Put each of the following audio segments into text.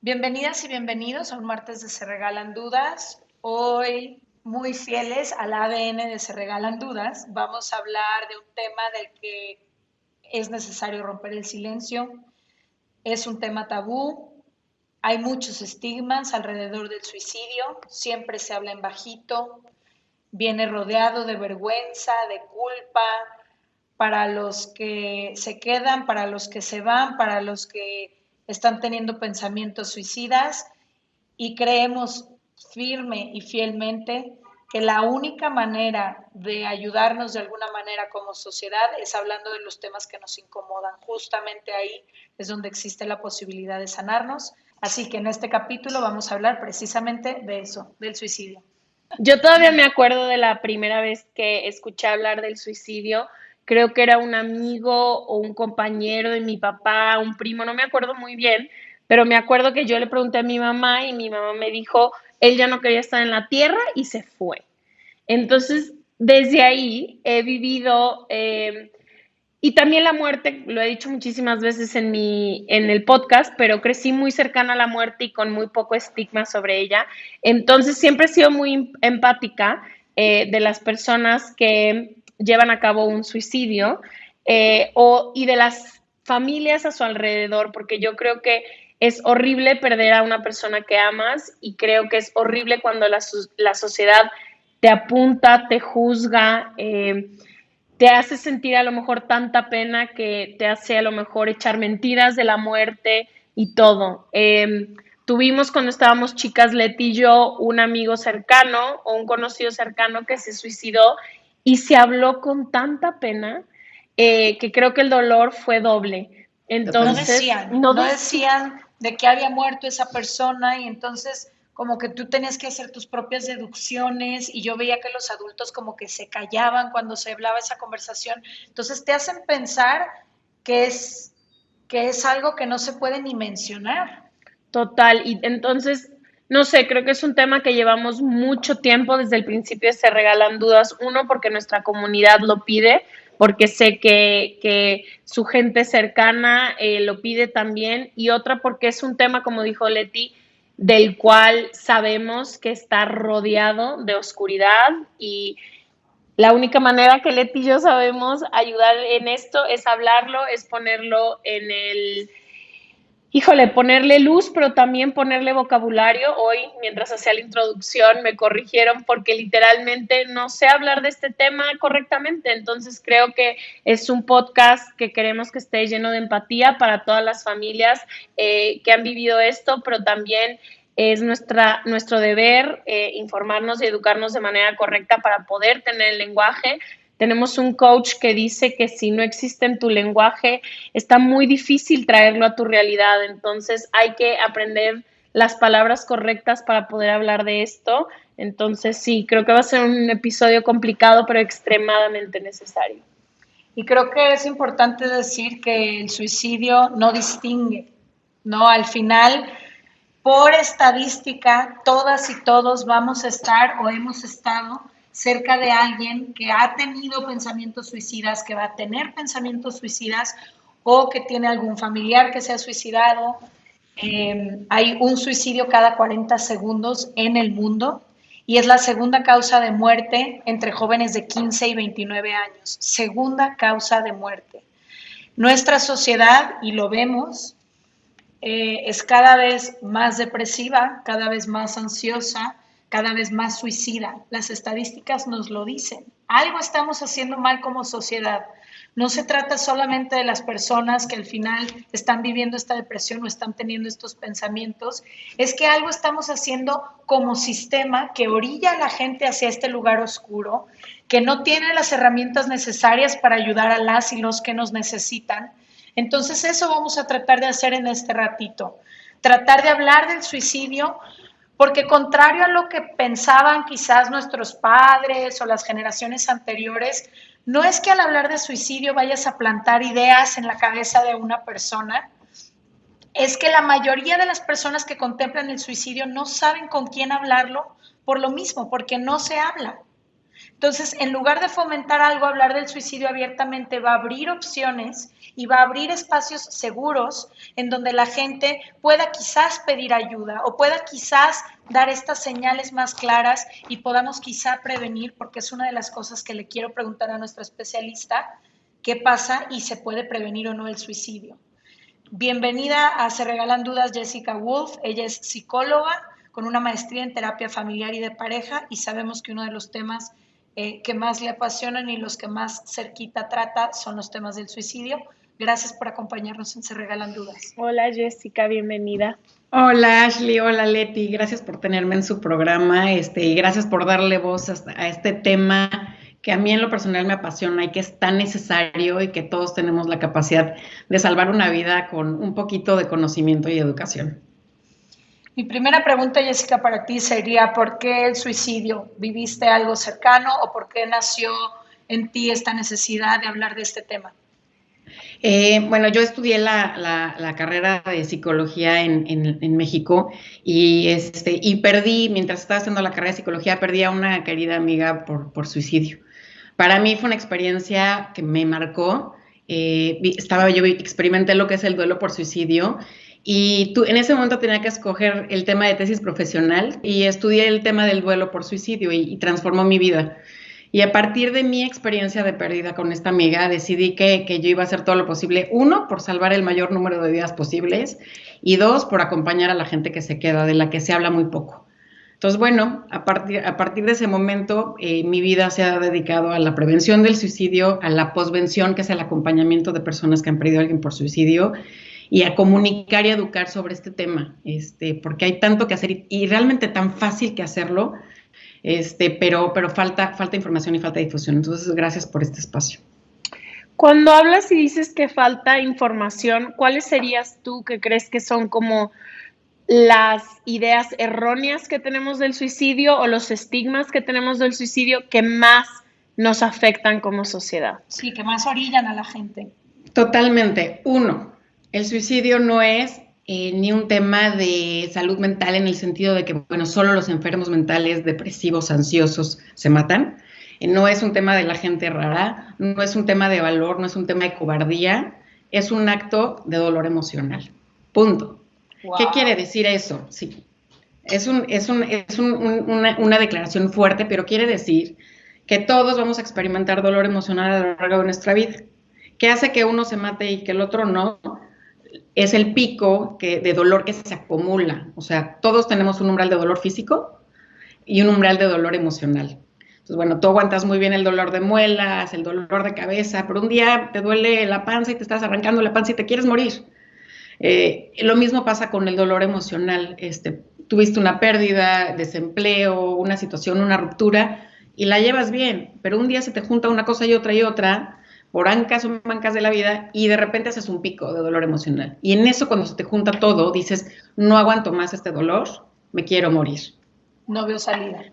Bienvenidas y bienvenidos a un martes de Se Regalan Dudas. Hoy, muy fieles al ADN de Se Regalan Dudas, vamos a hablar de un tema del que es necesario romper el silencio. Es un tema tabú. Hay muchos estigmas alrededor del suicidio. Siempre se habla en bajito. Viene rodeado de vergüenza, de culpa, para los que se quedan, para los que se van, para los que están teniendo pensamientos suicidas y creemos firme y fielmente que la única manera de ayudarnos de alguna manera como sociedad es hablando de los temas que nos incomodan. Justamente ahí es donde existe la posibilidad de sanarnos. Así que en este capítulo vamos a hablar precisamente de eso, del suicidio. Yo todavía me acuerdo de la primera vez que escuché hablar del suicidio. Creo que era un amigo o un compañero de mi papá, un primo, no me acuerdo muy bien, pero me acuerdo que yo le pregunté a mi mamá y mi mamá me dijo, él ya no quería estar en la tierra y se fue. Entonces, desde ahí he vivido y también la muerte, lo he dicho muchísimas veces en el podcast, pero crecí muy cercana a la muerte y con muy poco estigma sobre ella. Entonces siempre he sido muy empática de las personas que llevan a cabo un suicidio y de las familias a su alrededor, porque yo creo que es horrible perder a una persona que amas y creo que es horrible cuando la sociedad te apunta, te juzga. Te hace sentir a lo mejor tanta pena que te hace a lo mejor echar mentiras de la muerte y todo. Tuvimos cuando estábamos chicas, Leti y yo, un amigo cercano o un conocido cercano que se suicidó y se habló con tanta pena que creo que el dolor fue doble. No Entonces, decían, no decían de que había muerto esa persona y entonces como que tú tenías que hacer tus propias deducciones y yo veía que los adultos como que se callaban cuando se hablaba esa conversación. Entonces te hacen pensar que es, que es algo que no se puede ni mencionar. total, y entonces, no sé, creo que es un tema que llevamos mucho tiempo desde el principio Se Regalan Dudas. Uno, porque nuestra comunidad lo pide, porque sé que su gente cercana lo pide también, y otra porque es un tema, como dijo Leti, del cual sabemos que está rodeado de oscuridad y la única manera que Leti y yo sabemos ayudar en esto es hablarlo, es ponerlo en ponerle luz, pero también ponerle vocabulario. Hoy, mientras hacía la introducción, me corrigieron porque literalmente no sé hablar de este tema correctamente. Entonces, creo que es un podcast que queremos que esté lleno de empatía para todas las familias que han vivido esto, pero también es nuestro deber informarnos y educarnos de manera correcta para poder tener el lenguaje. Tenemos un coach que dice que si no existe en tu lenguaje, está muy difícil traerlo a tu realidad. Entonces hay que aprender las palabras correctas para poder hablar de esto. Entonces sí, creo que va a ser un episodio complicado, pero extremadamente necesario. Y creo que es importante decir que el suicidio no distingue, ¿no? Al final, por estadística, todas y todos vamos a estar o hemos estado cerca de alguien que ha tenido pensamientos suicidas, que va a tener pensamientos suicidas o que tiene algún familiar que se ha suicidado. Hay un suicidio cada 40 segundos en el mundo y es la segunda causa de muerte entre jóvenes de 15 y 29 años. Segunda causa de muerte. Nuestra sociedad, y lo vemos, es cada vez más depresiva, cada vez más ansiosa, cada vez más suicida. Las estadísticas nos lo dicen. Algo estamos haciendo mal como sociedad. No se trata solamente de las personas que al final están viviendo esta depresión o están teniendo estos pensamientos, es que algo estamos haciendo como sistema que orilla a la gente hacia este lugar oscuro, que no tiene las herramientas necesarias para ayudar a las y los que nos necesitan. Entonces eso vamos a tratar de hacer en este ratito, tratar de hablar del suicidio, porque contrario a lo que pensaban quizás nuestros padres o las generaciones anteriores, no es que al hablar de suicidio vayas a plantar ideas en la cabeza de una persona, es que la mayoría de las personas que contemplan el suicidio no saben con quién hablarlo por lo mismo, porque no se habla. Entonces, en lugar de fomentar algo, hablar del suicidio abiertamente va a abrir opciones y va a abrir espacios seguros en donde la gente pueda quizás pedir ayuda o pueda quizás dar estas señales más claras y podamos quizá prevenir, porque es una de las cosas que le quiero preguntar a nuestra especialista, qué pasa y se puede prevenir o no el suicidio. Bienvenida a Se Regalan Dudas, Jessica Wolf. Ella es psicóloga con una maestría en terapia familiar y de pareja y sabemos que uno de los temas que más le apasionan y los que más cerquita trata son los temas del suicidio. Gracias por acompañarnos en Se Regalan Dudas. Hola Jessica, bienvenida. Hola Ashley, hola Leti, gracias por tenerme en su programa y gracias por darle voz a este tema que a mí en lo personal me apasiona y que es tan necesario y que todos tenemos la capacidad de salvar una vida con un poquito de conocimiento y educación. Mi primera pregunta, Jessica, para ti sería, ¿por qué el suicidio? ¿Viviste algo cercano o por qué nació en ti esta necesidad de hablar de este tema? Bueno, yo estudié la carrera de psicología en México y perdí, mientras estaba haciendo la carrera de psicología, perdí a una querida amiga por suicidio. Para mí fue una experiencia que me marcó. Yo experimenté lo que es el duelo por suicidio y en ese momento tenía que escoger el tema de tesis profesional y estudié el tema del duelo por suicidio y transformó mi vida. Y a partir de mi experiencia de pérdida con esta amiga, decidí que yo iba a hacer todo lo posible, 1, por salvar el mayor número de vidas posibles, y 2, por acompañar a la gente que se queda, de la que se habla muy poco. Entonces, bueno, a partir de ese momento, mi vida se ha dedicado a la prevención del suicidio, a la posvención, que es el acompañamiento de personas que han perdido a alguien por suicidio, y a comunicar y educar sobre este tema, porque hay tanto que hacer y realmente tan fácil que hacerlo, pero falta información y falta difusión. Entonces, gracias por este espacio. Cuando hablas y dices que falta información, ¿cuáles serías tú que crees que son como las ideas erróneas que tenemos del suicidio o los estigmas que tenemos del suicidio que más nos afectan como sociedad? Sí, que más orillan a la gente. Totalmente. 1, el suicidio no es ni un tema de salud mental en el sentido de que, bueno, solo los enfermos mentales, depresivos, ansiosos se matan. No es un tema de la gente rara, no es un tema de valor, no es un tema de cobardía, es un acto de dolor emocional. Punto. Wow. ¿Qué quiere decir eso? Sí, es una declaración fuerte, pero quiere decir que todos vamos a experimentar dolor emocional a lo largo de nuestra vida. ¿Qué hace que uno se mate y que el otro no? Es el pico de dolor que se acumula. O sea, todos tenemos un umbral de dolor físico y un umbral de dolor emocional. Entonces, bueno, tú aguantas muy bien el dolor de muelas, el dolor de cabeza, pero un día te duele la panza y te estás arrancando la panza y te quieres morir. Lo mismo pasa con el dolor emocional. Tuviste una pérdida, desempleo, una situación, una ruptura y la llevas bien, pero un día se te junta una cosa y otra por ancas o mancas de la vida y de repente haces un pico de dolor emocional. Y en eso, cuando se te junta todo, dices, no aguanto más este dolor, me quiero morir. No veo salida.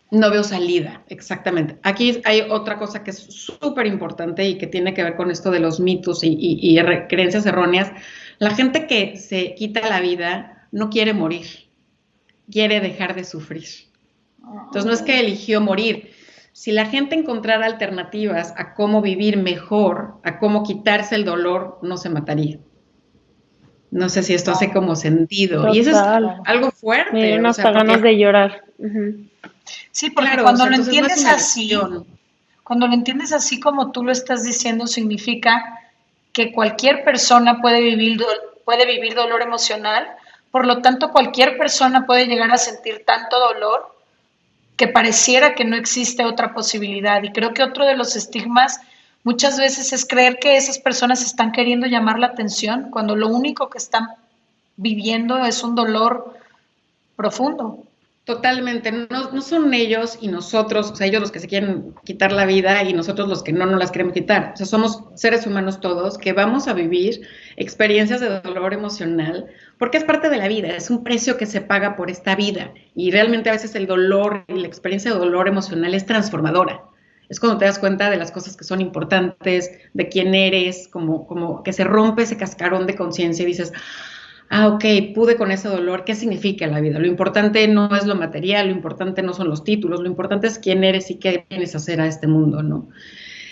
No veo salida, exactamente. Aquí hay otra cosa que es súper importante y que tiene que ver con esto de los mitos y creencias erróneas. La gente que se quita la vida no quiere morir, quiere dejar de sufrir. Entonces, no es que eligió morir. Si la gente encontrara alternativas a cómo vivir mejor, a cómo quitarse el dolor, no se mataría. No sé si esto hace como sentido. Total. Y eso es algo fuerte. Me dieron hasta ganas de llorar. Sí, porque claro, cuando lo entiendes así, cuando lo entiendes así como tú lo estás diciendo, significa que cualquier persona puede vivir dolor emocional, por lo tanto cualquier persona puede llegar a sentir tanto dolor que pareciera que no existe otra posibilidad. Y creo que otro de los estigmas muchas veces es creer que esas personas están queriendo llamar la atención cuando lo único que están viviendo es un dolor profundo. Totalmente, no son ellos y nosotros, o sea, ellos los que se quieren quitar la vida y nosotros los que no nos las queremos quitar. O sea, somos seres humanos todos que vamos a vivir experiencias de dolor emocional porque es parte de la vida, es un precio que se paga por esta vida y realmente a veces el dolor y la experiencia de dolor emocional es transformadora. Es cuando te das cuenta de las cosas que son importantes, de quién eres, como que se rompe ese cascarón de conciencia y dices, ok, pude con ese dolor, ¿qué significa la vida? Lo importante no es lo material, lo importante no son los títulos, lo importante es quién eres y qué vienes a hacer a este mundo, ¿no?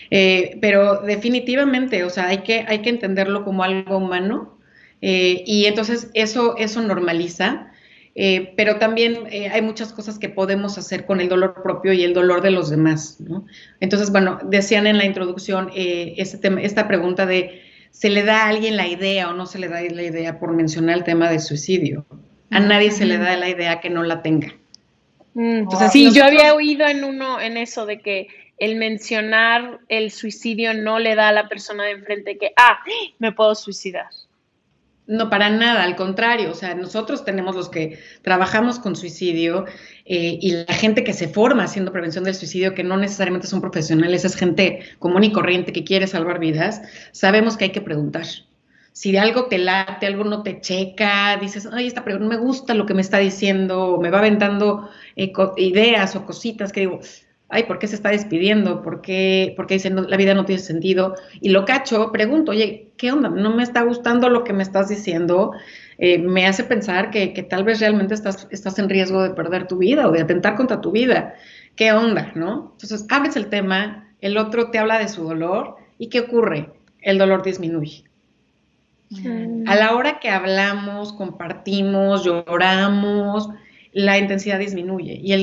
Pero definitivamente, o sea, hay que entenderlo como algo humano, y entonces eso normaliza. Pero también hay muchas cosas que podemos hacer con el dolor propio y el dolor de los demás, ¿no? Entonces, bueno, decían en la introducción esta pregunta de ¿se le da a alguien la idea o no se le da la idea por mencionar el tema del suicidio? A nadie se le da la idea que no la tenga. Entonces, sí, yo había oído en eso de que el mencionar el suicidio no le da a la persona de enfrente que, me puedo suicidar. No, para nada, al contrario, o sea, nosotros tenemos los que trabajamos con suicidio, y la gente que se forma haciendo prevención del suicidio, que no necesariamente son profesionales, es gente común y corriente que quiere salvar vidas, sabemos que hay que preguntar. Si algo te late, algo no te checa, dices, ay, esta pregunta no me gusta lo que me está diciendo, o me va aventando ideas o cositas que digo, ay, ¿por qué se está despidiendo? ¿Por qué dice, no, la vida no tiene sentido? Y lo cacho, pregunto, oye, ¿qué onda? ¿No me está gustando lo que me estás diciendo? Me hace pensar que tal vez realmente estás en riesgo de perder tu vida o de atentar contra tu vida. ¿Qué onda, no? Entonces, abres el tema, el otro te habla de su dolor, ¿y qué ocurre? El dolor disminuye. A la hora que hablamos, compartimos, lloramos, la intensidad disminuye y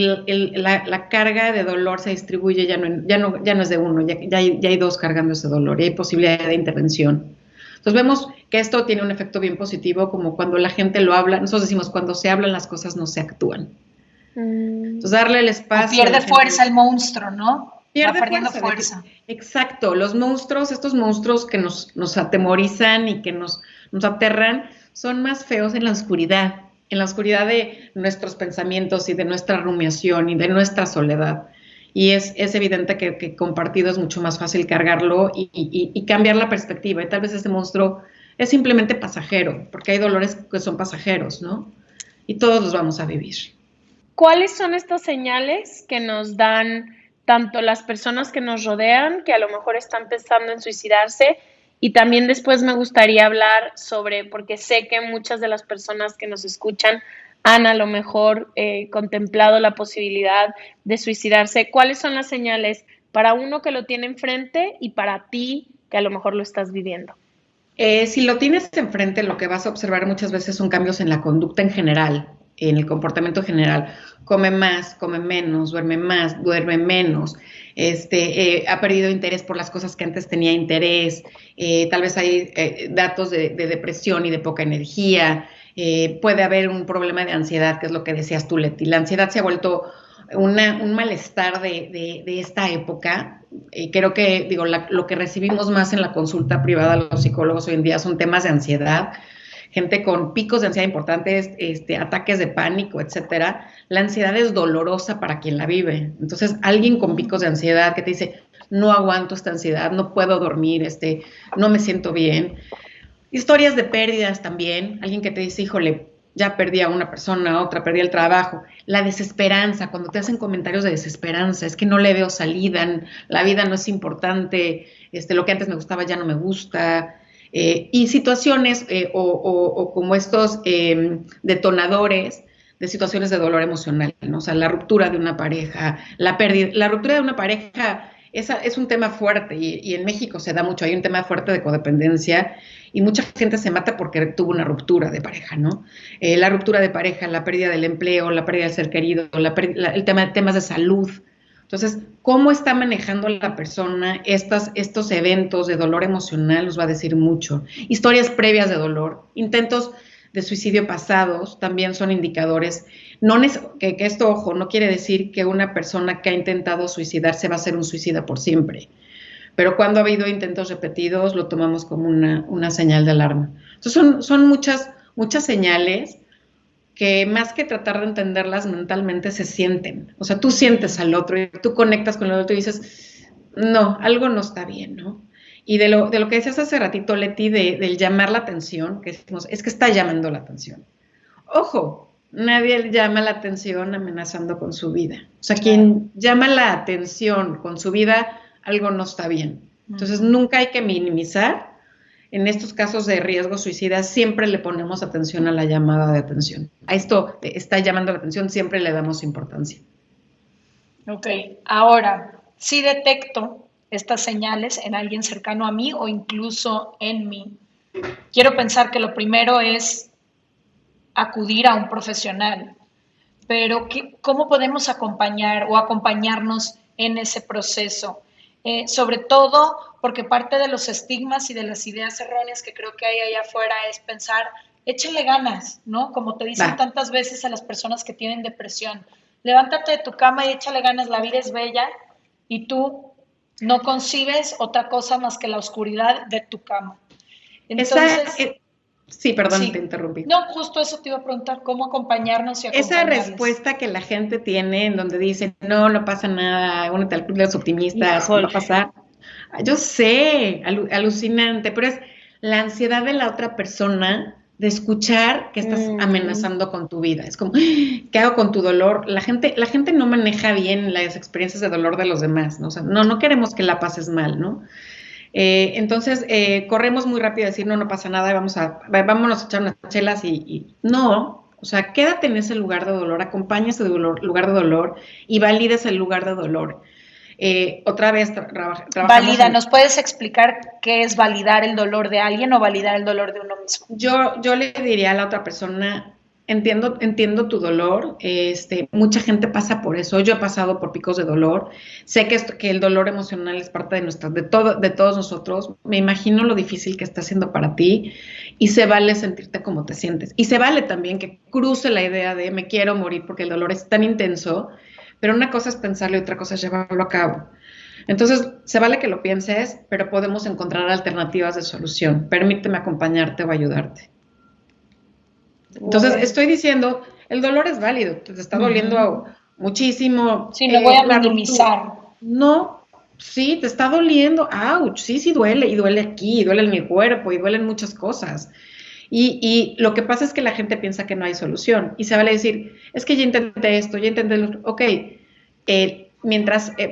la carga de dolor se distribuye, ya no es de uno, ya hay dos cargando ese dolor y hay posibilidad de intervención. Entonces vemos que esto tiene un efecto bien positivo, como cuando la gente lo habla, nosotros decimos, cuando se hablan las cosas no se actúan. Entonces darle el espacio. O pierde fuerza el monstruo, ¿no? Pierde fuerza. Exacto, los monstruos, estos monstruos que nos atemorizan y que nos aterran, son más feos en la oscuridad de nuestros pensamientos y de nuestra rumiación y de nuestra soledad. Y es evidente que compartido es mucho más fácil cargarlo y cambiar la perspectiva. Y tal vez este monstruo es simplemente pasajero, porque hay dolores que son pasajeros, ¿no? Y todos los vamos a vivir. ¿Cuáles son estas señales que nos dan tanto las personas que nos rodean, que a lo mejor están pensando en suicidarse, y también después me gustaría hablar sobre, porque sé que muchas de las personas que nos escuchan han a lo mejor contemplado la posibilidad de suicidarse? ¿Cuáles son las señales para uno que lo tiene enfrente y para ti que a lo mejor lo estás viviendo? Si lo tienes enfrente, lo que vas a observar muchas veces son cambios en la conducta en general, en el comportamiento general. Come más, come menos, duerme más, duerme menos, ha perdido interés por las cosas que antes tenía interés, tal vez hay datos de depresión y de poca energía, puede haber un problema de ansiedad, que es lo que decías tú, Leti. La ansiedad se ha vuelto un malestar de esta época. Creo que, lo que recibimos más en la consulta privada los psicólogos hoy en día son temas de ansiedad, gente con picos de ansiedad importantes, ataques de pánico, etcétera. La ansiedad es dolorosa para quien la vive. Entonces, alguien con picos de ansiedad que te dice, no aguanto esta ansiedad, no puedo dormir, no me siento bien. Historias de pérdidas también, alguien que te dice, híjole, ya perdí a una persona, a otra, perdí el trabajo. La desesperanza, cuando te hacen comentarios de desesperanza, es que no le veo salida, la vida no es importante, lo que antes me gustaba ya no me gusta. Y situaciones o como estos detonadores de situaciones de dolor emocional, ¿no? O sea, la ruptura de una pareja, la ruptura de una pareja es un tema fuerte y en México se da mucho, hay un tema fuerte de codependencia y mucha gente se mata porque tuvo una ruptura de pareja, ¿no? La ruptura de pareja, la pérdida del empleo, la pérdida del ser querido, temas de salud. Entonces, ¿cómo está manejando la persona estos eventos de dolor emocional? Nos va a decir mucho. Historias previas de dolor, intentos de suicidio pasados también son indicadores. Que esto, ojo, no quiere decir que una persona que ha intentado suicidarse va a ser un suicida por siempre. Pero cuando ha habido intentos repetidos, lo tomamos como una señal de alarma. Entonces, son muchas señales que más que tratar de entenderlas mentalmente se sienten. O sea, tú sientes al otro y tú conectas con el otro y dices, no, algo no está bien, ¿no? Y de lo que decías hace ratito, Leti, del llamar la atención, que decimos, es que está llamando la atención. Ojo, nadie llama la atención amenazando con su vida. O sea, quien llama la atención con su vida, algo no está bien. Entonces, nunca hay que minimizar en estos casos de riesgo suicida siempre le ponemos atención a la llamada de atención. A esto está llamando la atención, siempre le damos importancia. Ok, ahora, si detecto estas señales en alguien cercano a mí o incluso en mí, quiero pensar que lo primero es acudir a un profesional, pero ¿cómo podemos acompañar o acompañarnos en ese proceso? Sobre todo porque parte de los estigmas y de las ideas erróneas que creo que hay allá afuera es pensar, échale ganas, ¿no? Como te dicen tantas veces a las personas que tienen depresión, levántate de tu cama y échale ganas, la vida es bella y tú no concibes otra cosa más que la oscuridad de tu cama. Entonces, sí, perdón, te interrumpí. No, justo eso te iba a preguntar, ¿cómo acompañarnos y Esa acompañarles? respuesta que la gente tiene en donde dice, no pasa nada, únete al club de los optimistas, va a pasar. Yo sé, alucinante, pero es la ansiedad de la otra persona de escuchar que estás amenazando con tu vida. Es como, ¿qué hago con tu dolor? La gente no maneja bien las experiencias de dolor de los demás, ¿no? O sea, no queremos que la pases mal, ¿no? Entonces, corremos muy rápido a decir, no pasa nada, vámonos a echar unas chelas y no, o sea, quédate en ese lugar de dolor, acompaña ese lugar de dolor y valida ese lugar de dolor. Otra vez trabajamos. Valida, ¿nos puedes explicar qué es validar el dolor de alguien o validar el dolor de uno mismo? Yo le diría a la otra persona, entiendo tu dolor, mucha gente pasa por eso, yo he pasado por picos de dolor, sé que el dolor emocional es parte de todos nosotros, me imagino lo difícil que está siendo para ti y se vale sentirte como te sientes. Y se vale también que cruce la idea de me quiero morir porque el dolor es tan intenso, pero una cosa es pensarlo y otra cosa es llevarlo a cabo. Entonces, se vale que lo pienses, pero podemos encontrar alternativas de solución. Permíteme acompañarte o ayudarte. Entonces, estoy diciendo, el dolor es válido, te está doliendo muchísimo. Sí, lo voy a minimizar. No, sí, te está doliendo, ouch, sí duele, y duele aquí, y duele en mi cuerpo, y duelen muchas cosas. Y lo que pasa es que la gente piensa que no hay solución, y se vale decir, es que ya intenté esto, ya intenté lo otro. Ok,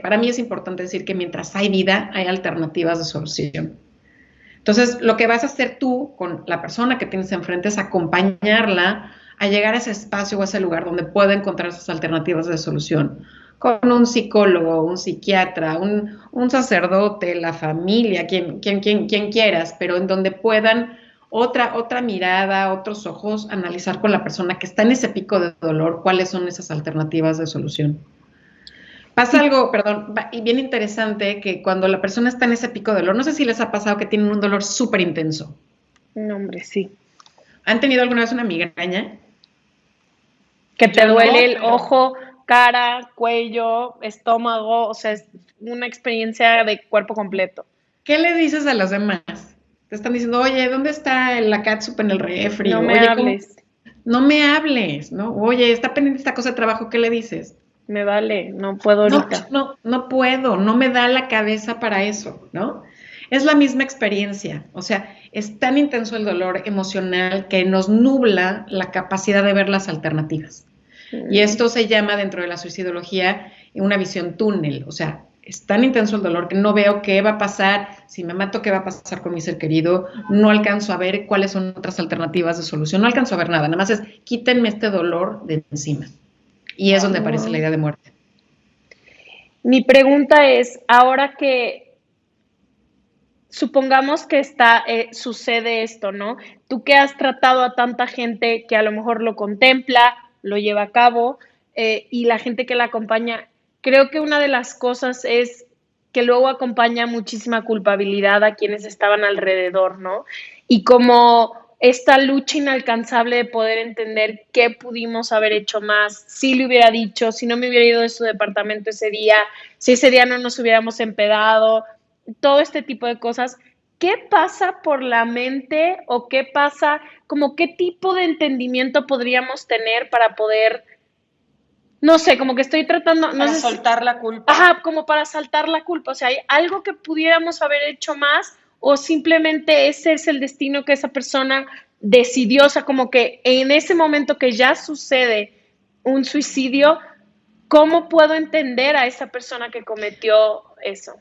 para mí es importante decir que mientras hay vida, hay alternativas de solución. Entonces, lo que vas a hacer tú con la persona que tienes enfrente es acompañarla a llegar a ese espacio o a ese lugar donde pueda encontrar esas alternativas de solución. Con un psicólogo, un psiquiatra, un sacerdote, la familia, quien quieras, pero en donde puedan otra mirada, otros ojos, analizar con la persona que está en ese pico de dolor cuáles son esas alternativas de solución. Pasa algo, perdón, y bien interesante, que cuando la persona está en ese pico de dolor, no sé si les ha pasado que tienen un dolor súper intenso. No, hombre, sí. ¿Han tenido alguna vez una migraña? Que te duele el ojo, cara, cuello, estómago, o sea, es una experiencia de cuerpo completo. ¿Qué le dices a los demás? Te están diciendo, oye, ¿dónde está la catsup en el refri? No me hables. No me hables, ¿no? Oye, está pendiente esta cosa de trabajo, ¿qué le dices? Me vale, no puedo ahorita. No puedo, no me da la cabeza para eso, ¿no? Es la misma experiencia, o sea, es tan intenso el dolor emocional que nos nubla la capacidad de ver las alternativas. Y esto se llama dentro de la suicidología una visión túnel, o sea, es tan intenso el dolor que no veo qué va a pasar, si me mato, qué va a pasar con mi ser querido, no alcanzo a ver cuáles son otras alternativas de solución, no alcanzo a ver nada, nada más es quítenme este dolor de encima. Y es donde aparece la idea de muerte. Mi pregunta es, ahora que supongamos que sucede esto, ¿no? Tú que has tratado a tanta gente que a lo mejor lo contempla, lo lleva a cabo, y la gente que la acompaña, creo que una de las cosas es que luego acompaña muchísima culpabilidad a quienes estaban alrededor, ¿no? Y como esta lucha inalcanzable de poder entender qué pudimos haber hecho más, si le hubiera dicho, si no me hubiera ido de su departamento ese día, si ese día no nos hubiéramos empedado, todo este tipo de cosas. ¿Qué pasa por la mente o qué pasa, como qué tipo de entendimiento podríamos tener para poder, no sé, como que estoy tratando, no para sé soltar la culpa? Ajá, como para saltar la culpa, o sea, ¿hay algo que pudiéramos haber hecho más o simplemente ese es el destino que esa persona decidió? O sea, como que en ese momento que ya sucede un suicidio, ¿cómo puedo entender a esa persona que cometió eso?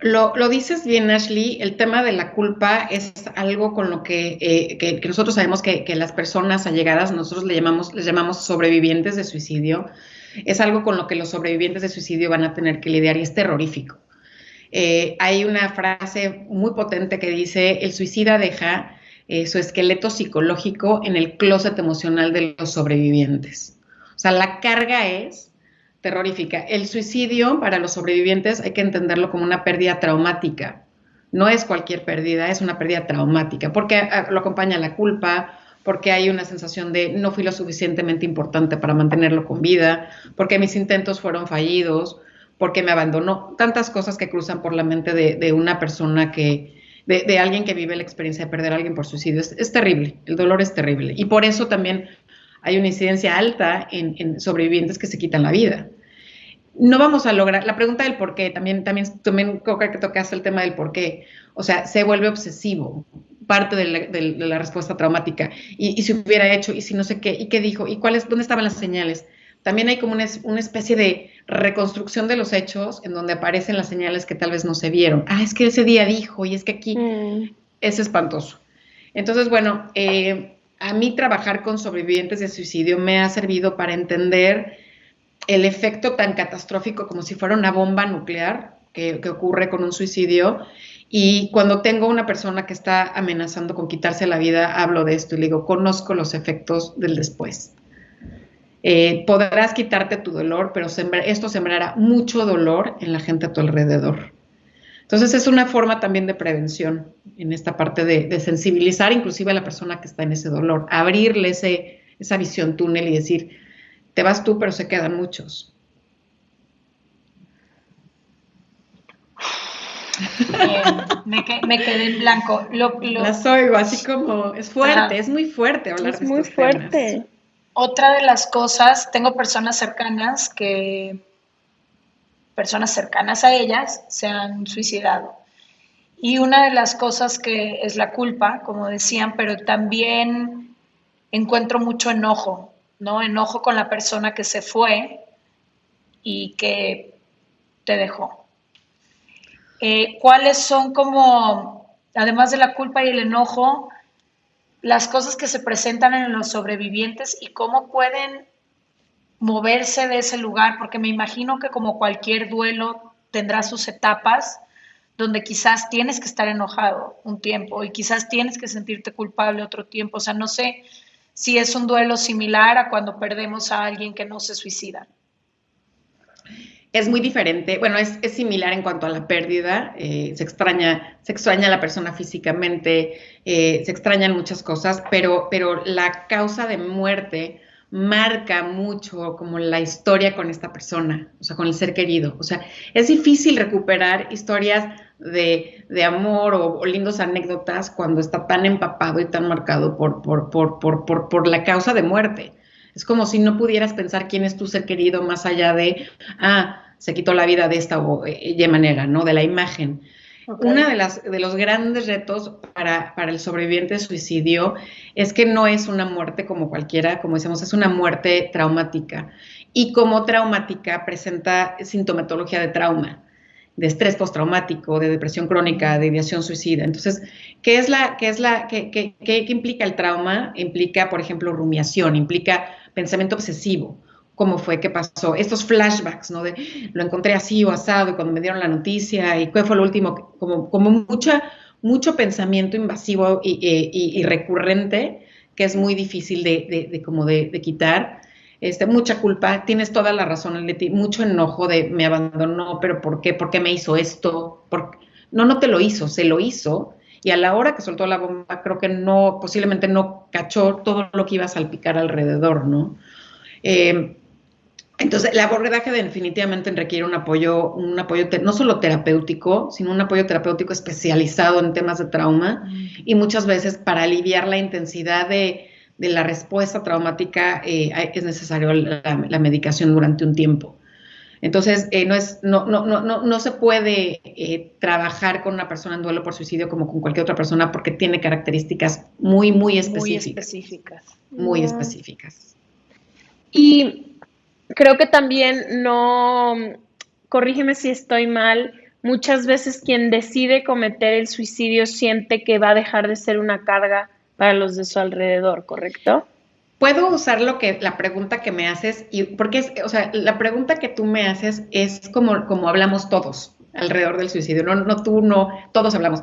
Lo dices bien, Ashley. El tema de la culpa es algo con lo que nosotros sabemos que las personas allegadas, nosotros les llamamos sobrevivientes de suicidio, es algo con lo que los sobrevivientes de suicidio van a tener que lidiar y es terrorífico. Hay una frase muy potente que dice, el suicida deja su esqueleto psicológico en el closet emocional de los sobrevivientes. O sea, la carga es terrorífica. El suicidio para los sobrevivientes hay que entenderlo como una pérdida traumática. No es cualquier pérdida, es una pérdida traumática, porque lo acompaña la culpa, porque hay una sensación de no fui lo suficientemente importante para mantenerlo con vida, porque mis intentos fueron fallidos, porque me abandonó, tantas cosas que cruzan por la mente de una persona de alguien que vive la experiencia de perder a alguien por suicidio. Es terrible, el dolor es terrible. Y por eso también hay una incidencia alta en sobrevivientes que se quitan la vida. No vamos a lograr, la pregunta del por qué, también creo que tocaste el tema del por qué, o sea, se vuelve obsesivo, parte de la respuesta traumática, y si hubiera hecho, y si no sé qué, y qué dijo, y dónde estaban las señales. También hay como una especie de reconstrucción de los hechos en donde aparecen las señales que tal vez no se vieron. Ah, es que ese día dijo, y es que aquí es espantoso. Entonces, bueno, a mí trabajar con sobrevivientes de suicidio me ha servido para entender el efecto tan catastrófico como si fuera una bomba nuclear que ocurre con un suicidio. Y cuando tengo una persona que está amenazando con quitarse la vida, hablo de esto y le digo, conozco los efectos del después. Podrás quitarte tu dolor, pero esto sembrará mucho dolor en la gente a tu alrededor. Entonces es una forma también de prevención en esta parte de sensibilizar inclusive a la persona que está en ese dolor, abrirle esa visión túnel y decir, te vas tú, pero se quedan muchos. Bien, me quedé en blanco. Las oigo, así como, es fuerte, es muy fuerte hablar de estos temas. Es muy fuerte. Otra de las cosas, tengo personas cercanas a ellas se han suicidado. Y una de las cosas que es la culpa, como decían, pero también encuentro mucho enojo, ¿no? Enojo con la persona que se fue y que te dejó. ¿Cuáles son como, además de la culpa y el enojo, las cosas que se presentan en los sobrevivientes y cómo pueden moverse de ese lugar? Porque me imagino que como cualquier duelo tendrá sus etapas donde quizás tienes que estar enojado un tiempo y quizás tienes que sentirte culpable otro tiempo. O sea, no sé si es un duelo similar a cuando perdemos a alguien que no se suicida. Es muy diferente, bueno, es similar en cuanto a la pérdida, se extraña a la persona físicamente, se extrañan muchas cosas, pero la causa de muerte marca mucho como la historia con esta persona, o sea, con el ser querido. O sea, es difícil recuperar historias de amor o lindas anécdotas cuando está tan empapado y tan marcado por la causa de muerte. Es como si no pudieras pensar quién es tu ser querido más allá de, se quitó la vida de esta o de manera, ¿no? De la imagen. Okay. Uno de los grandes retos para el sobreviviente de suicidio es que no es una muerte como cualquiera, como decíamos, es una muerte traumática. Y como traumática presenta sintomatología de trauma, de estrés postraumático, de depresión crónica, de ideación suicida. Entonces, ¿qué implica el trauma? Implica, por ejemplo, rumiación, implica pensamiento obsesivo. ¿Cómo fue? ¿Qué pasó? Estos flashbacks, ¿no? De lo encontré así o asado y cuando me dieron la noticia y qué fue lo último, como mucho pensamiento invasivo y recurrente que es muy difícil de quitar. Mucha culpa, tienes toda la razón, Leti, mucho enojo de me abandonó, pero ¿por qué? ¿Por qué me hizo esto? No te lo hizo, se lo hizo, y a la hora que soltó la bomba creo que posiblemente no cachó todo lo que iba a salpicar alrededor, ¿no? Entonces, el abordaje definitivamente requiere un apoyo no solo terapéutico, sino un apoyo terapéutico especializado en temas de trauma, y muchas veces para aliviar la intensidad de la respuesta traumática es necesario la medicación durante un tiempo. Entonces, no se puede trabajar con una persona en duelo por suicidio como con cualquier otra persona porque tiene características muy específicas. Muy específicas. Y creo que también corrígeme si estoy mal, muchas veces quien decide cometer el suicidio siente que va a dejar de ser una carga para los de su alrededor, ¿correcto? Puedo usar la pregunta que me haces, porque o sea, la pregunta que tú me haces es como hablamos todos alrededor del suicidio, no tú, no, todos hablamos.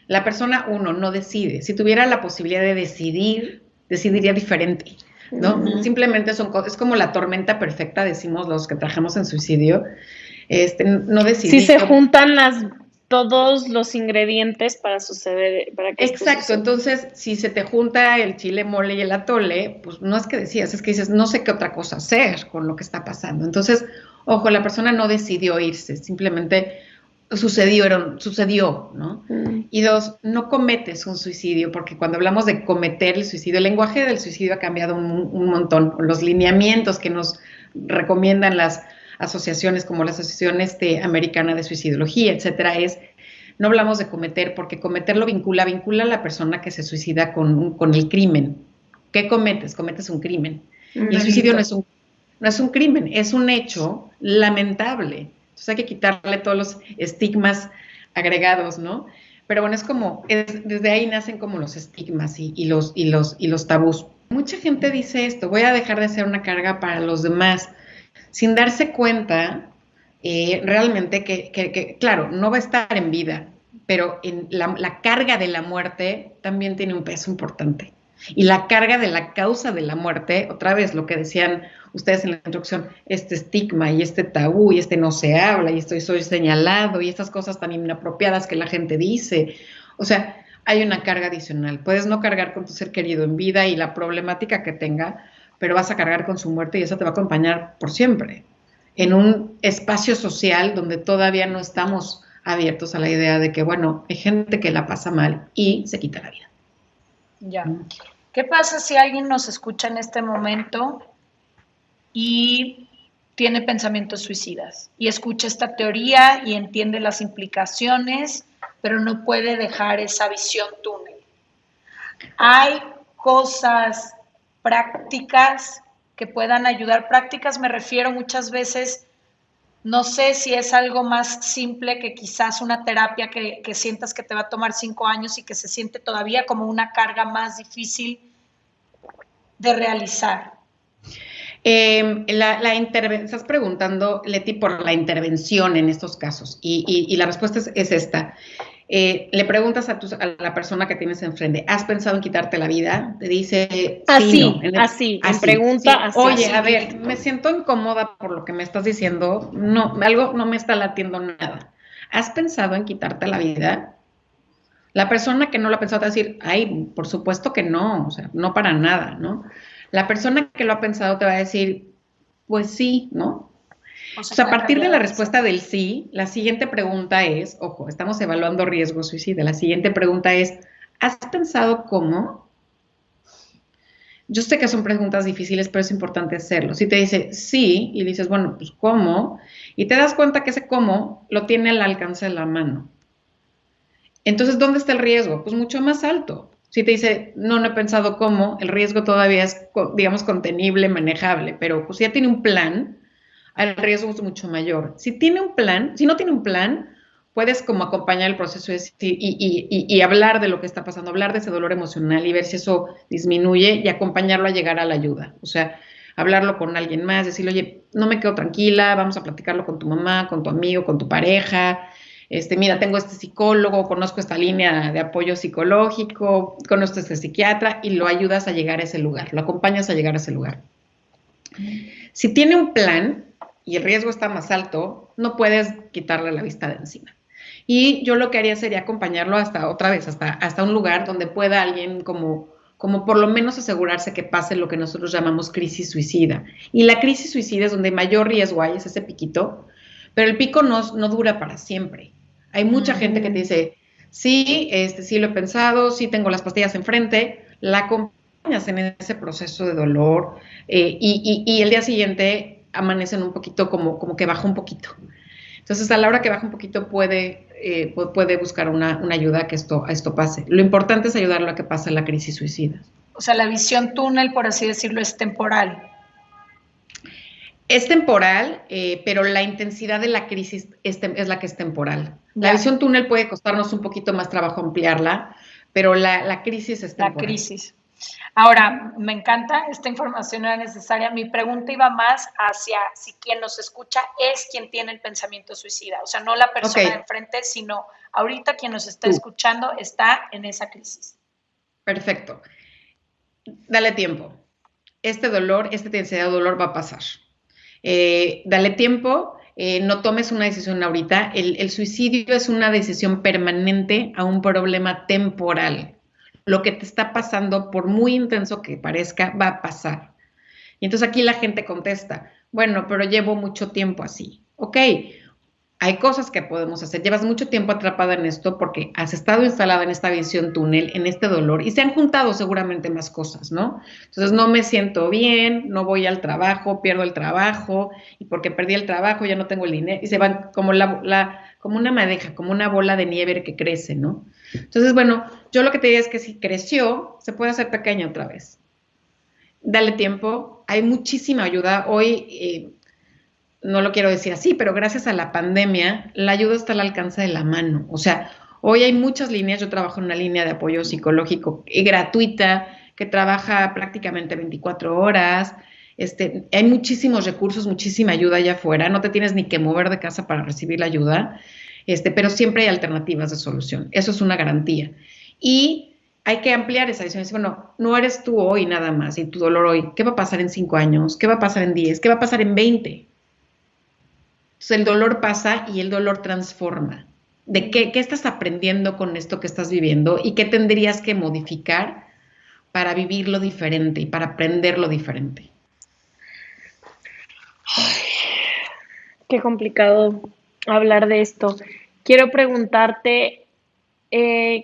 La persona, uno, no decide. Si tuviera la posibilidad de decidir, decidiría diferente, ¿no? Simplemente es como la tormenta perfecta, decimos los que trabajamos en suicidio, no decidí. Si se juntan todos los ingredientes para suceder, para que Exacto, entonces si se te junta el chile mole y el atole, pues no es que decías, es que dices, no sé qué otra cosa hacer con lo que está pasando. Entonces, ojo, la persona no decidió irse, simplemente sucedió, ¿no? Y dos, no cometes un suicidio, porque cuando hablamos de cometer el suicidio, el lenguaje del suicidio ha cambiado un montón. Los lineamientos que nos recomiendan las asociaciones como la Asociación Americana de Suicidología, etcétera, no hablamos de cometer, porque cometer lo vincula a la persona que se suicida con el crimen. ¿Qué cometes? Cometes un crimen. Y el suicidio no es un crimen, es un hecho lamentable. Entonces hay que quitarle todos los estigmas agregados, ¿no? Pero bueno, desde ahí nacen como los estigmas y los tabús. Mucha gente dice esto, voy a dejar de ser una carga para los demás, sin darse cuenta realmente que, claro, no va a estar en vida, pero la carga de la muerte también tiene un peso importante. Y la carga de la causa de la muerte, otra vez lo que decían ustedes en la introducción, este estigma y este tabú y no se habla y soy señalado y estas cosas tan inapropiadas que la gente dice. O sea, hay una carga adicional. Puedes no cargar con tu ser querido en vida y la problemática que tenga, pero vas a cargar con su muerte y eso te va a acompañar por siempre. En un espacio social donde todavía no estamos abiertos a la idea de que, bueno, hay gente que la pasa mal y se quita la vida. Ya. ¿Qué pasa si alguien nos escucha en este momento y tiene pensamientos suicidas y escucha esta teoría y entiende las implicaciones, pero no puede dejar esa visión túnel? Hay cosas prácticas que puedan ayudar. Prácticas me refiero muchas veces, no sé si es algo más simple que quizás una terapia que sientas que te va a tomar 5 años y que se siente todavía como una carga más difícil de realizar. Estás preguntando, Leti, por la intervención en estos casos y la respuesta es esta. Le preguntas a la persona que tienes enfrente, ¿has pensado en quitarte la vida? Te dice, así, sí, no. así, pregunta sí. así. Oye, a ver, me siento incómoda por lo que me estás diciendo, no, algo no me está latiendo nada. ¿Has pensado en quitarte la vida? La persona que no lo ha pensado te va a decir, ay, por supuesto que no, o sea, no para nada, ¿no? La persona que lo ha pensado te va a decir, pues sí, ¿no? O sea, a partir de la respuesta del sí, la siguiente pregunta es, ojo, estamos evaluando riesgo suicida, la siguiente pregunta es, ¿has pensado cómo? Yo sé que son preguntas difíciles, pero es importante hacerlo. Si te dice sí, y dices, bueno, pues ¿cómo? Y te das cuenta que ese cómo lo tiene al alcance de la mano. Entonces, ¿dónde está el riesgo? Pues mucho más alto. Si te dice, no he pensado cómo, el riesgo todavía es, digamos, contenible, manejable, pero pues si ya tiene un plan, el riesgo es mucho mayor. Si no tiene un plan, puedes como acompañar el proceso y hablar de lo que está pasando, hablar de ese dolor emocional y ver si eso disminuye y acompañarlo a llegar a la ayuda. O sea, hablarlo con alguien más, decirle, oye, no me quedo tranquila, vamos a platicarlo con tu mamá, con tu amigo, con tu pareja. Mira, tengo este psicólogo, conozco esta línea de apoyo psicológico, conozco este psiquiatra y lo ayudas a llegar a ese lugar, lo acompañas a llegar a ese lugar. Si tiene un plan y el riesgo está más alto, no puedes quitarle la vista de encima. Y yo lo que haría sería acompañarlo hasta un lugar donde pueda alguien como por lo menos asegurarse que pase lo que nosotros llamamos crisis suicida. Y la crisis suicida es donde mayor riesgo hay, es ese piquito, pero el pico no dura para siempre. Hay mucha gente que te dice, sí, sí lo he pensado, sí tengo las pastillas enfrente, la acompañas en ese proceso de dolor y el día siguiente amanecen un poquito como que baja un poquito. Entonces, a la hora que baja un poquito puede buscar una ayuda a que esto pase. Lo importante es ayudarlo a que pase la crisis suicida. O sea, la visión túnel, por así decirlo, es temporal. Es temporal, pero la intensidad de la crisis es la que es temporal. La Ya. visión túnel puede costarnos un poquito más trabajo ampliarla, pero la crisis es La temporal. crisis. Ahora, me encanta, esta información era necesaria. Mi pregunta iba más hacia si quien nos escucha es quien tiene el pensamiento suicida. O sea, no la persona de enfrente, sino ahorita quien nos está escuchando está en esa crisis. Perfecto. Dale tiempo. Este dolor, esta intensidad de dolor va a pasar. Dale tiempo, no tomes una decisión ahorita. El suicidio es una decisión permanente a un problema temporal. Lo que te está pasando, por muy intenso que parezca, va a pasar. Y entonces aquí la gente contesta, bueno, pero llevo mucho tiempo así. Ok, hay cosas que podemos hacer. Llevas mucho tiempo atrapada en esto porque has estado instalada en esta visión túnel, en este dolor, y se han juntado seguramente más cosas, ¿no? Entonces no me siento bien, no voy al trabajo, pierdo el trabajo, y porque perdí el trabajo ya no tengo el dinero, y se van como como una madeja, como una bola de nieve que crece, ¿no? Entonces, bueno, yo lo que te diría es que si creció, se puede hacer pequeña otra vez. Dale tiempo, hay muchísima ayuda. Hoy, no lo quiero decir así, pero gracias a la pandemia, la ayuda está al alcance de la mano. O sea, hoy hay muchas líneas, yo trabajo en una línea de apoyo psicológico gratuita que trabaja prácticamente 24 horas. Hay muchísimos recursos, muchísima ayuda allá afuera, no te tienes ni que mover de casa para recibir la ayuda, pero siempre hay alternativas de solución, eso es una garantía. Y hay que ampliar esa visión, decir, bueno, no eres tú hoy nada más y tu dolor hoy, ¿qué va a pasar en 5 años? ¿Qué va a pasar en 10? ¿Qué va a pasar en 20? Entonces el dolor pasa y el dolor transforma. ¿De qué estás aprendiendo con esto que estás viviendo y qué tendrías que modificar para vivirlo diferente y para aprenderlo diferente? Qué complicado hablar de esto. Quiero preguntarte,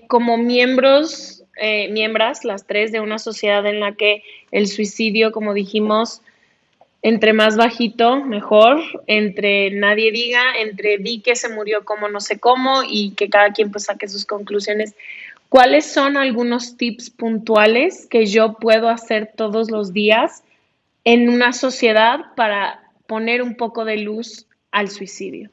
como miembras, las tres de una sociedad en la que el suicidio, como dijimos, entre más bajito, mejor, entre nadie diga, entre di que se murió como no sé cómo y que cada quien pues saque sus conclusiones. ¿Cuáles son algunos tips puntuales que yo puedo hacer todos los días en una sociedad para poner un poco de luz al suicidio?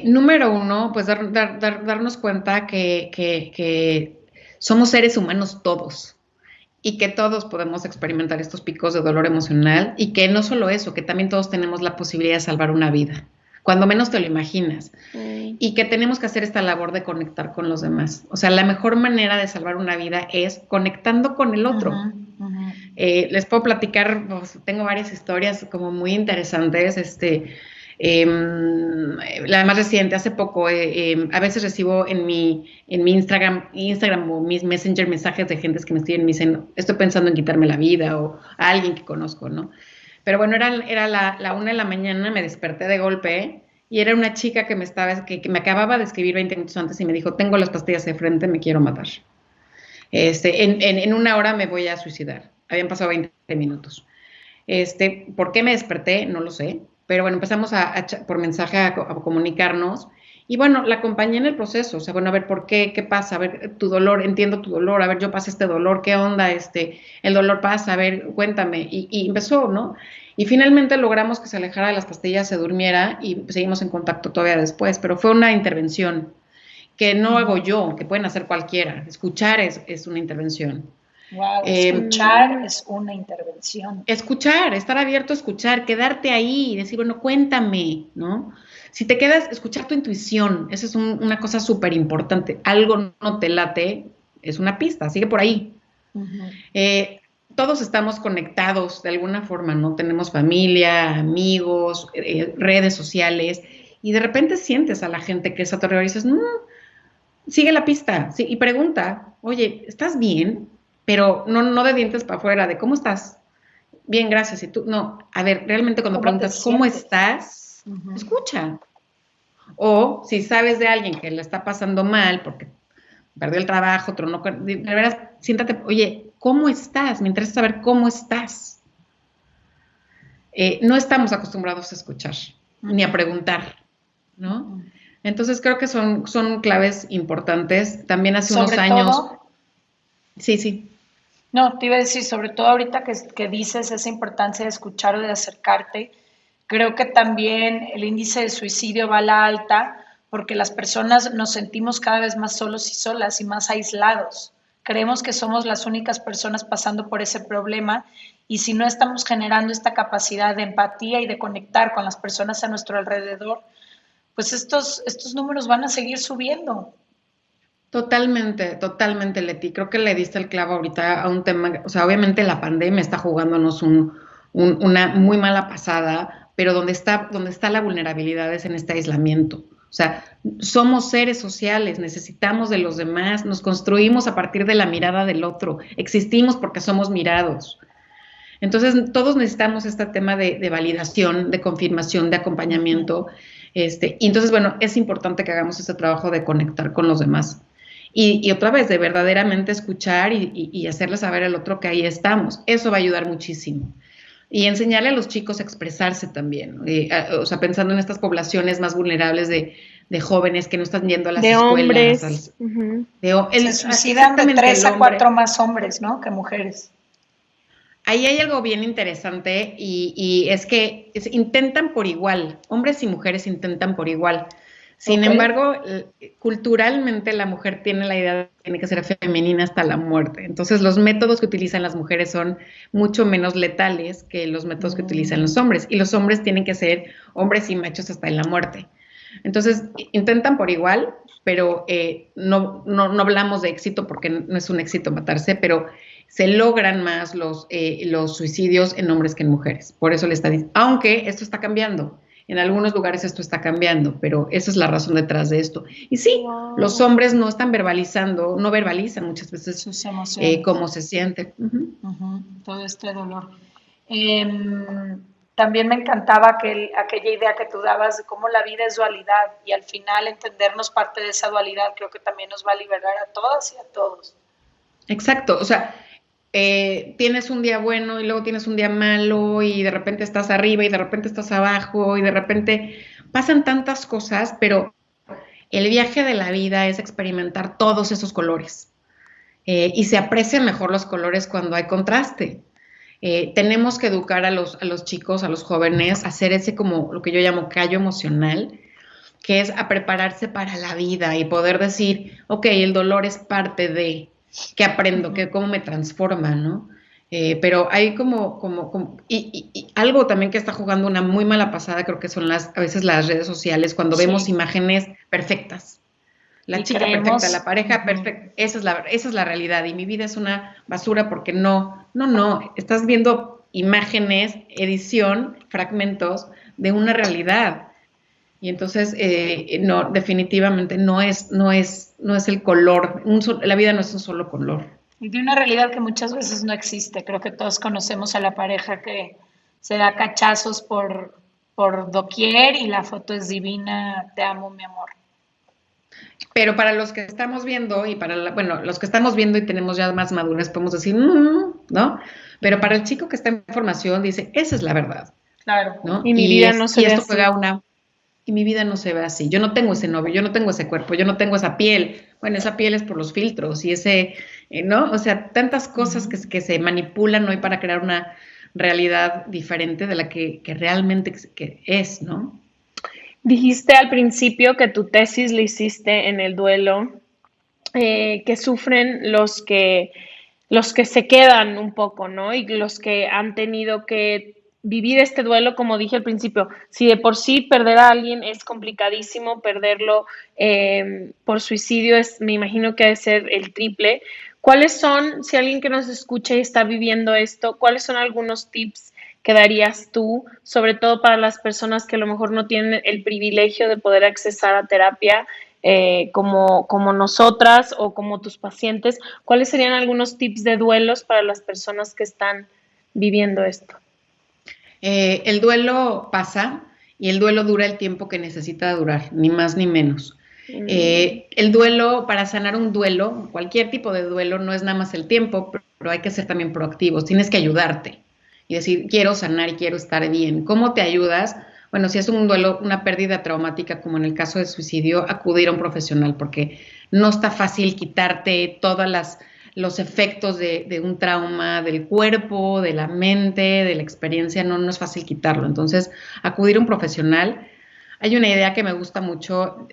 Número uno, pues darnos cuenta que somos seres humanos todos y que todos podemos experimentar estos picos de dolor emocional y que no solo eso, que también todos tenemos la posibilidad de salvar una vida, cuando menos te lo imaginas, y que tenemos que hacer esta labor de conectar con los demás. O sea, la mejor manera de salvar una vida es conectando con el otro. Les puedo platicar, pues, tengo varias historias como muy interesantes, la más reciente, hace poco, a veces recibo en mi Instagram o mis Messenger mensajes de gentes que me escriben y me dicen, estoy pensando en quitarme la vida, o a alguien que conozco, ¿no? Pero bueno, era la 1 de la mañana, me desperté de golpe y era una chica que me acababa de escribir 20 minutos antes y me dijo, tengo las pastillas de frente, me quiero matar. En 1 hora me voy a suicidar. Habían pasado 20 minutos. ¿Por qué me desperté? No lo sé. Pero bueno, empezamos por mensaje a comunicarnos. Y bueno, la acompañé en el proceso. O sea, bueno, a ver, ¿por qué? ¿Qué pasa? A ver, tu dolor, entiendo tu dolor. A ver, yo pasé este dolor. ¿Qué onda? El dolor pasa. A ver, cuéntame. Y empezó, ¿no? Y finalmente logramos que se alejara de las pastillas, se durmiera y seguimos en contacto todavía después. Pero fue una intervención que no hago yo, que pueden hacer cualquiera. Escuchar es una intervención. Wow, escuchar es una intervención. Escuchar, estar abierto a escuchar, quedarte ahí y decir, bueno, cuéntame, ¿no? Si te quedas, escuchar tu intuición, esa es una cosa súper importante. Algo no te late, es una pista, sigue por ahí. Todos estamos conectados de alguna forma, ¿no? Tenemos familia, amigos, redes sociales, y de repente sientes a la gente que es aterrador y dices, no, sigue la pista, sí, y pregunta, oye, ¿estás bien? Pero no de dientes para afuera, de ¿cómo estás? Bien, gracias. Y tú, no, a ver, realmente cuando preguntas ¿cómo estás? Escucha. O si sabes de alguien que le está pasando mal porque perdió el trabajo, tronó, de veras, siéntate, oye, ¿cómo estás? Me interesa saber cómo estás. No estamos acostumbrados a escuchar ni a preguntar, ¿no? Entonces creo que son claves importantes. También hace unos años. Sí. No, te iba a decir, sobre todo ahorita que dices esa importancia de escuchar o de acercarte, creo que también el índice de suicidio va a la alta porque las personas nos sentimos cada vez más solos y solas y más aislados. Creemos que somos las únicas personas pasando por ese problema y si no estamos generando esta capacidad de empatía y de conectar con las personas a nuestro alrededor, pues estos números van a seguir subiendo. Totalmente, totalmente, Leti. Creo que le diste el clavo ahorita a un tema, o sea, obviamente la pandemia está jugándonos una muy mala pasada, pero donde está la vulnerabilidad es en este aislamiento. O sea, somos seres sociales, necesitamos de los demás, nos construimos a partir de la mirada del otro, existimos porque somos mirados. Entonces, todos necesitamos este tema de validación, de confirmación, de acompañamiento. Y entonces, bueno, es importante que hagamos este trabajo de conectar con los demás. Y otra vez, de verdaderamente escuchar y hacerle saber al otro que ahí estamos. Eso va a ayudar muchísimo. Y enseñarle a los chicos a expresarse también. O sea, pensando en estas poblaciones más vulnerables de jóvenes que no están yendo a las de escuelas. hombres. Se suicidan de 3 a 4 más hombres, ¿no? Que mujeres. Ahí hay algo bien interesante y es que intentan por igual, hombres y mujeres intentan por igual. Sin embargo, culturalmente la mujer tiene la idea de que tiene que ser femenina hasta la muerte. Entonces, los métodos que utilizan las mujeres son mucho menos letales que los métodos que utilizan los hombres. Y los hombres tienen que ser hombres y machos hasta en la muerte. Entonces, intentan por igual, pero no hablamos de éxito porque no es un éxito matarse, pero se logran más los suicidios en hombres que en mujeres. Por eso le está diciendo, aunque esto está cambiando. En algunos lugares esto está cambiando, pero esa es la razón detrás de esto. Y sí, los hombres no están verbalizando, no verbalizan muchas veces sus emociones, cómo se sienten. Todo este dolor. También me encantaba aquella idea que tú dabas de cómo la vida es dualidad y al final entendernos parte de esa dualidad creo que también nos va a liberar a todas y a todos. Exacto, o sea, tienes un día bueno y luego tienes un día malo y de repente estás arriba y de repente estás abajo y de repente pasan tantas cosas, pero el viaje de la vida es experimentar todos esos colores y se aprecian mejor los colores cuando hay contraste. Tenemos que educar a los chicos, a los jóvenes, a hacer ese como lo que yo llamo callo emocional, que es a prepararse para la vida y poder decir, ok, el dolor es parte de... que aprendo, que cómo me transforma, ¿no? Pero hay y algo también que está jugando una muy mala pasada, creo que son a veces las redes sociales, cuando vemos imágenes perfectas. La chica perfecta, la pareja perfecta, esa es la realidad, y mi vida es una basura porque no, estás viendo imágenes, edición, fragmentos de una realidad. Y entonces, no, definitivamente no es el color, la vida no es un solo color. Y de una realidad que muchas veces no existe. Creo que todos conocemos a la pareja que se da cachazos por doquier y la foto es divina, te amo, mi amor. Pero para los que estamos viendo los que estamos viendo y tenemos ya más madurez, podemos decir, ¿no? Pero para el chico que está en formación dice, esa es la verdad. Claro. ¿no? Y mi vida no se ve así. Y mi vida no se ve así. Yo no tengo ese novio, yo no tengo ese cuerpo, yo no tengo esa piel. Bueno, esa piel es por los filtros y ese, ¿no? O sea, tantas cosas que se manipulan hoy para crear una realidad diferente de la que realmente que es, ¿no? Dijiste al principio que tu tesis la hiciste en el duelo, que sufren los que se quedan un poco, ¿no? Y los que han tenido que vivir este duelo, como dije al principio, si de por sí perder a alguien es complicadísimo, perderlo por suicidio me imagino que debe ser el triple. ¿Cuáles son, si alguien que nos escucha y está viviendo esto, cuáles son algunos tips que darías tú, sobre todo para las personas que a lo mejor no tienen el privilegio de poder accesar a terapia como nosotras o como tus pacientes? ¿Cuáles serían algunos tips de duelos para las personas que están viviendo esto? El duelo pasa y el duelo dura el tiempo que necesita durar, ni más ni menos. El duelo, para sanar un duelo, cualquier tipo de duelo, no es nada más el tiempo, pero hay que ser también proactivos, tienes que ayudarte y decir, quiero sanar y quiero estar bien. ¿Cómo te ayudas? Bueno, si es un duelo, una pérdida traumática, como en el caso de suicidio, acudir a un profesional, porque no está fácil quitarte todas los efectos de un trauma del cuerpo, de la mente, de la experiencia, no es fácil quitarlo. Entonces, acudir a un profesional. Hay una idea que me gusta mucho.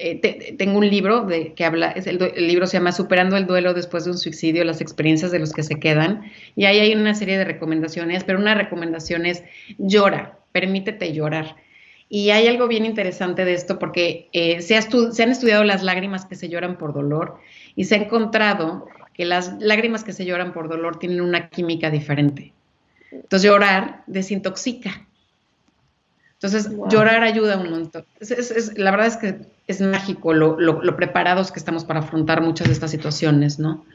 Tengo un libro que habla, el libro se llama Superando el duelo después de un suicidio, las experiencias de los que se quedan. Y ahí hay una serie de recomendaciones, pero una recomendación es llora, permítete llorar. Y hay algo bien interesante de esto porque se han estudiado las lágrimas que se lloran por dolor y se ha encontrado que las lágrimas que se lloran por dolor tienen una química diferente. Entonces llorar desintoxica. Entonces, llorar ayuda un montón. La verdad es que es mágico lo preparados que estamos para afrontar muchas de estas situaciones, ¿no?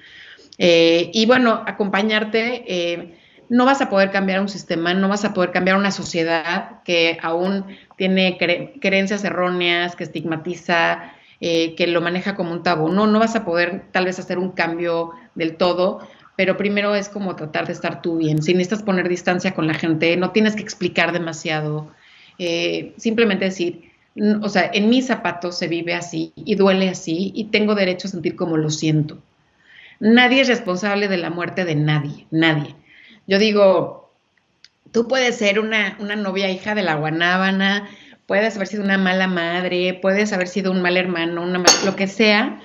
Y bueno, acompañarte, no vas a poder cambiar un sistema, no vas a poder cambiar una sociedad que aún tiene creencias erróneas, que estigmatiza, que lo maneja como un tabú. No vas a poder tal vez hacer un cambio del todo, pero primero es como tratar de estar tú bien. Si necesitas poner distancia con la gente, no tienes que explicar demasiado. Simplemente decir, o sea, en mis zapatos se vive así y duele así y tengo derecho a sentir como lo siento. Nadie es responsable de la muerte de nadie, nadie. Yo digo, tú puedes ser una novia hija de la guanábana, puedes haber sido una mala madre, puedes haber sido un mal hermano, lo que sea,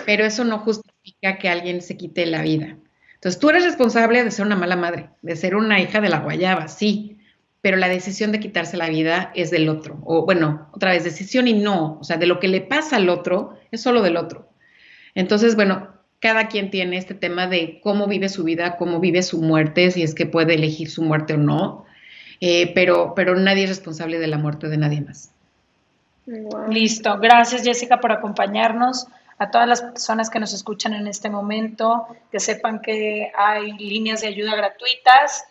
pero eso no justifica que alguien se quite la vida. Entonces, tú eres responsable de ser una mala madre, de ser una hija de la guayaba, sí, pero la decisión de quitarse la vida es del otro. O bueno, otra vez, decisión y no. O sea, de lo que le pasa al otro es solo del otro. Entonces, bueno, cada quien tiene este tema de cómo vive su vida, cómo vive su muerte, si es que puede elegir su muerte o no, pero nadie es responsable de la muerte de nadie más. Wow. Listo. Gracias, Jessica, por acompañarnos. A todas las personas que nos escuchan en este momento, que sepan que hay líneas de ayuda gratuitas.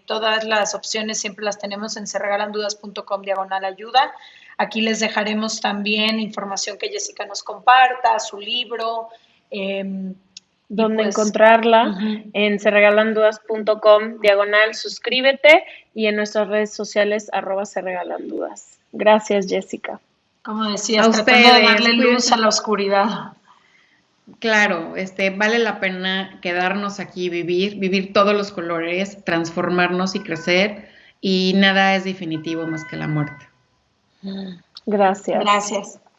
Todas las opciones siempre las tenemos en seregalandudas.com/ayuda. Aquí les dejaremos también información que Jessica nos comparta, su libro. Donde pues, encontrarla en seregalandudas.com/suscríbete y en nuestras redes sociales @seregalandudas. Gracias, Jessica. Como decías, tratando de darle luz a la oscuridad. Claro, vale la pena quedarnos aquí, vivir todos los colores, transformarnos y crecer, y nada es definitivo más que la muerte. Gracias. Gracias.